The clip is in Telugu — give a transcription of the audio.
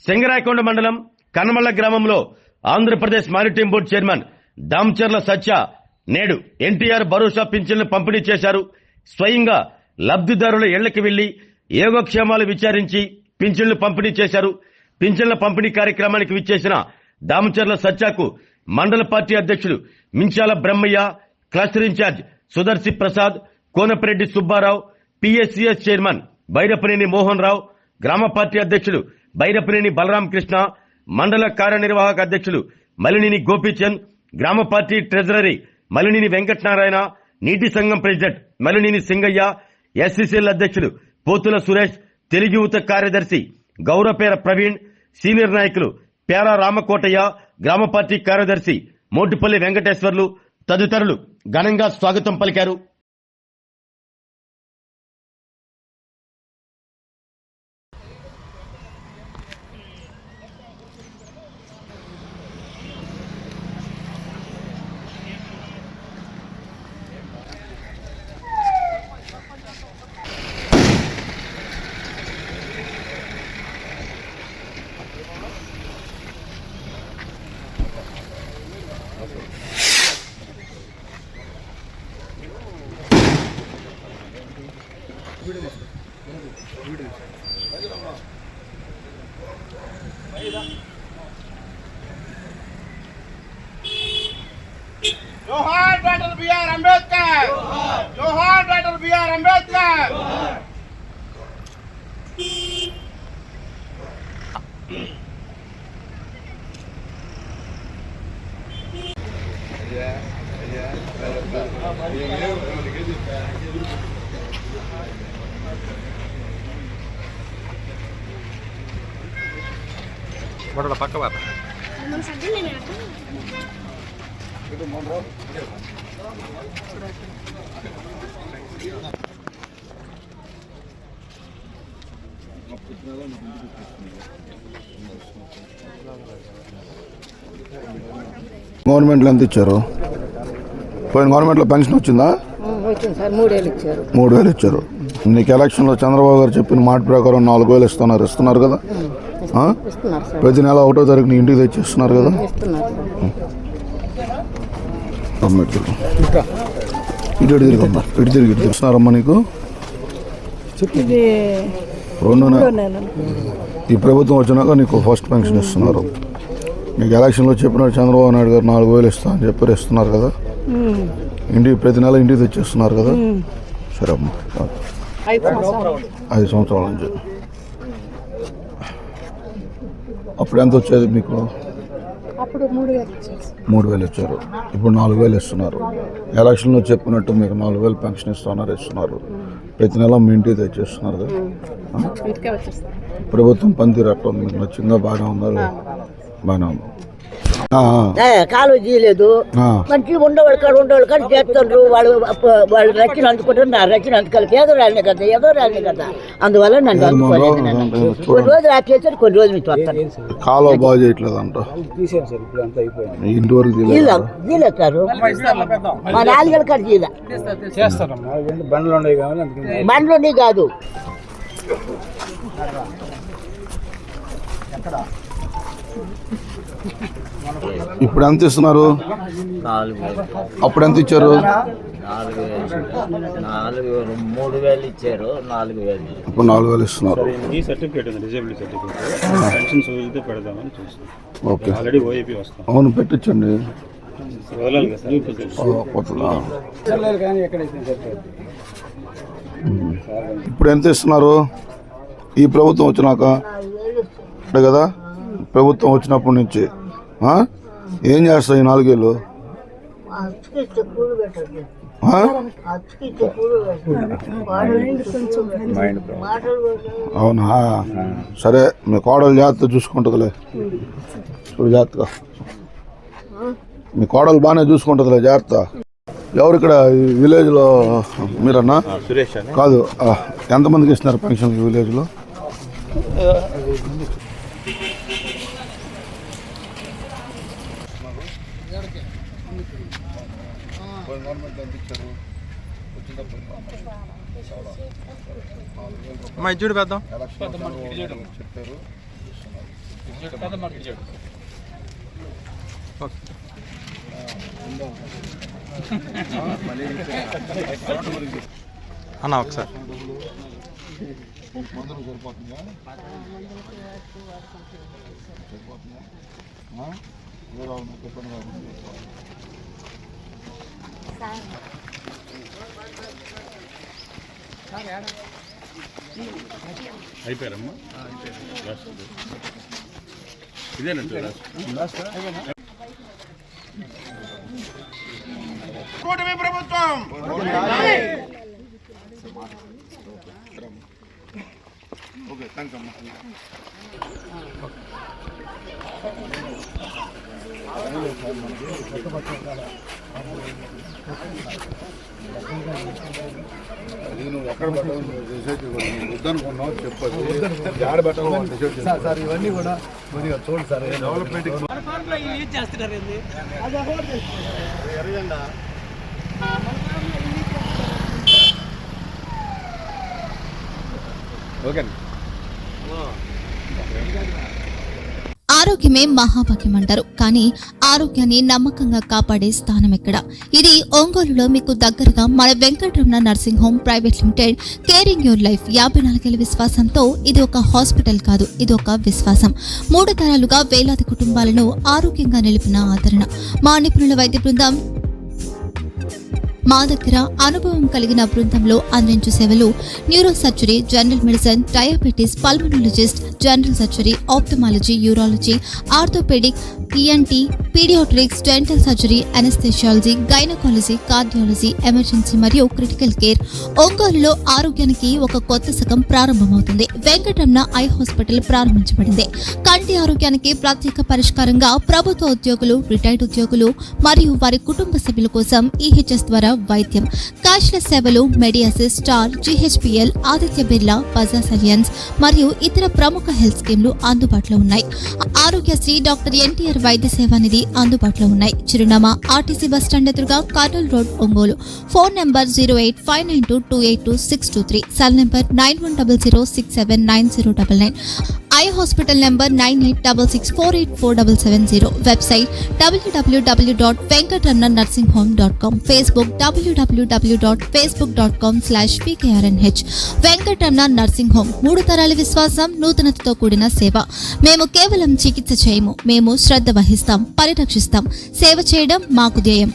సింగరాయకొండ మండలం కనమళ్ల గ్రామంలో Andhra Pradesh maritime board chairman Damacharla Satya నేడు ఎన్టీఆర్ భరోసా పింఛన్లు పంపిణీ చేశారు. స్వయంగా లబ్ధిదారుల ఇళ్లకు వెళ్లి యోగక్షేమాలు విచారించి పింఛన్లు పంపిణీ చేశారు. పింఛన్ల పంపిణీ కార్యక్రమానికి విచ్చేసిన దామచర్ల సత్యకు మండల పార్టీ అధ్యక్షులు Minchala Brahmaiah, cluster incharge Sudarshi Prasad, Konapareddy Subbarao, PSCS chairman Bairapaneni Mohan Rao, గ్రామ పార్టీ అధ్యక్షులు బైరపనేని బలరామకృష్ణ, మండల కార్యనిర్వాహక అధ్యక్షులు మలినేని గోపీచంద్, గ్రామ పార్టీ ట్రెజరీ మలినేని వెంకటనారాయణ, నీటి సంఘం ప్రెసిడెంట్ మలినేని సింగయ్య, ఎస్సీసీఎల్ అధ్యక్షులు పోతుల సురేష్, తెలుగు యువత కార్యదర్శి గౌరపేర ప్రవీణ్, సీనియర్ నాయకులు పేరా రామకోటయ్య, గ్రామ పార్టీ కార్యదర్శి మోటిపల్లి వెంకటేశ్వర్లు తదితరులు ఘనంగా స్వాగతం పలికారు. जोहार डॉक्टर बी.आर. अंबेडकर, जोहार डॉक्टर बी.आर. अंबेडकर. बड़ा पक्का बात గవర్నమెంట్లో ఎంత ఇచ్చారు? పోయిన గవర్నమెంట్లో పెన్షన్ వచ్చిందా? వచ్చింది సార్, 3,000 ఇచ్చారు. 3,000 ఇచ్చారు. నీకు ఎలక్షన్లో చంద్రబాబు గారు చెప్పిన మాట ప్రకారం 4,000 ఇస్తున్నారు కదా? ప్రతి నెల 1వ తారీఖు నీ ఇంటికి తెచ్చిస్తున్నారు కదా? ఇటు తిరిగి ఇస్తున్నారమ్మా నీకు. ఈ ప్రభుత్వం వచ్చినాక నీకు ఫస్ట్ పెన్షన్ ఇస్తున్నారు. మీకు ఎలక్షన్లో చెప్పినట్టు చంద్రబాబు నాయుడు గారు 4,000 ఇస్తా అని చెప్పి ఇస్తున్నారు కదా? ఇంటికి ప్రతి నెల ఇంటికి తెచ్చిస్తున్నారు కదా? సరే అమ్మా, 5 సంవత్సరాల నుంచి. అప్పుడు ఎంత వచ్చేది మీకు? 3,000 ఇచ్చారు. ఇప్పుడు 4,000 ఇస్తున్నారు. ఎలక్షన్లో చెప్పినట్టు మీకు 4,000 పెన్షన్ ఇస్తున్నారు. ప్రతి నెల మీ ఇంటికి తెచ్చేస్తున్నారు కదా? ప్రభుత్వం పనితీరు అట్లా మీకు నచ్చిందా? బాగానే ఉందా? బాగానే ఉంది. కాలువ తీయలేదు, మంచిగా ఉండేవాళ్ళు కానీ చేస్తుండ్రు. వాళ్ళు రక్షణ అందుకుంటారు, నా రక్షణ అందుకోవాలి. పేదరాలిని కదా, ఎదరాలిని కదా, అందువల్ల నన్ను అందుకోలేదు. కొన్ని రోజులు ఆ చేశారు, కొన్ని రోజులు మీకు వస్తాను. కాలువ బాగా చేయట్లేదు అంట. ఇంటి వరకు తీలేస్తారు. మా 4 ఏళ్ళ కాదు తీయలే. బండ్లు కాదు. ఇప్పుడు ఎంత ఇస్తున్నారు? అప్పుడు ఎంత ఇచ్చారు? 3,000 ఇచ్చారు. 4,000 ఇప్పుడు 4,000 ఇస్తున్నారు. ఈ సర్టిఫికేట్ ఉంది, డిజేబిలిటీ సర్టిఫికేట్. పెన్షన్స్ వదిలితే పెడదామని చూస్తాం. ఓకే, ఆల్రెడీ ఓఏపీ వస్తాం. అవును, పెట్టించండి. వదలాలి కదా ఇప్పుడు ఎంత ఇస్తున్నారు? ఈ ప్రభుత్వం వచ్చినాక కదా? ప్రభుత్వం వచ్చినప్పటి నుంచి ఏం చేస్తావు ఈ 4 ఏళ్ళు? అవునా? సరే, మీ కోడలు జాగ్రత్త చూసుకుంటుందిలే. చూడు జాగ్రత్తగా, మీ కోడలు బాగానే చూసుకుంటుందిలే, జాగ్రత్త. ఎవరు ఇక్కడ ఈ విలేజ్లో? మీరన్నా? సురేష్ కాదు, ఎంతమందికి ఇస్తున్నారు పెన్షన్ ఈ విలేజ్లో? అమ్మా ఇది చూడు పెద్దాం. చెప్పారు. అన్న ఒకసారి మందులు సరిపోతుందా? వేరే వాళ్ళని చెప్పండి కాకుండా అయిపోయారమ్మా ఇదేనండి కూటమి ప్రభుత్వం ఓకే థ్యాంక్స్ అమ్మా. అది నువ్వు ఎక్కడ పెట్టాలి డిసైడ్ వద్దనుకున్నావు చెప్పదు ఎక్కడ పెట్టాలో డిసైడ్ సార్. ఇవన్నీ కూడా కొద్దిగా చూడండి సార్. Development okay. ఆరోగ్యమే మహాభాగ్యం అంటారు, కానీ ఆరోగ్యాన్ని నమ్మకంగా కాపాడే స్థానం ఎక్కడ? ఇది ఒంగోలులో మీకు దగ్గరగా మన Venkataramana nursing home private limited. Caring your life 54 ఏళ్ల విశ్వాసంతో ఇది ఒక హాస్పిటల్ కాదు, ఇది ఒక విశ్వాసం. 3 తరాలుగా వేలాది కుటుంబాలను ఆరోగ్యంగా నిలిపిన ఆదరణ. మా నిపుణుల వైద్య బృందం మా దగ్గర అనుభవం కలిగిన బృందంలో అందించే సేవలు neuro surgery, general medicine, diabetes, pulmonologist, general surgery, ophthalmology, urology, orthopaedic, ENT, paediatrics, dental surgery, anaesthesiology, gynaecology, cardiology, emergency మరియు క్రిటికల్ కేర్. ఒంగోలులో ఆరోగ్యానికి ఒక కొత్త శకం ప్రారంభమవుతుంది. వెంకటరమణ ఐ హాస్పిటల్ ప్రారంభించబడింది. కంటి ఆరోగ్యానికి ప్రత్యేక పరిష్కారంగా ప్రభుత్వ ఉద్యోగులు, రిటైర్డ్ ఉద్యోగులు మరియు వారి కుటుంబ సభ్యుల కోసం ఈహెచ్ఎస్ ద్వారా వైద్యం, క్యాష్లెస్ సేవలు, మెడియాసిస్, స్టార్, జీహెచ్పీఎల్, ఆదిత్య బిర్లా, బజాజ్ అలియన్స్ మరియు ఇతర ప్రముఖ హెల్త్ స్కీమ్లు అందుబాటులో ఉన్నాయి. ఆరోగ్యశ్రీ, డాక్టర్ ఎన్టీఆర్ వైద్య సేవా నిధి అందుబాటులో ఉన్నాయి. చిరునామా ఆర్టీసీ బస్టాండ్ ఎదురుగా, Kurnool road, Ongole. Phone number 08592282623, cell number 9100679099. Eye hospital number 9866484770. Website www.venkatramanarsinghome.com. Facebook www.facebook.com/pkrnh. Venkataramana nursing home, 3 తరాల విశ్వాసం, నూతనతతో కూడిన సేవ. మేము కేవలం చికిత్స చేయము, మేము శ్రద్ధ వహిస్తాం, పరిరక్షిస్తాం. సేవ చేయడం మాకు ధ్యేయం.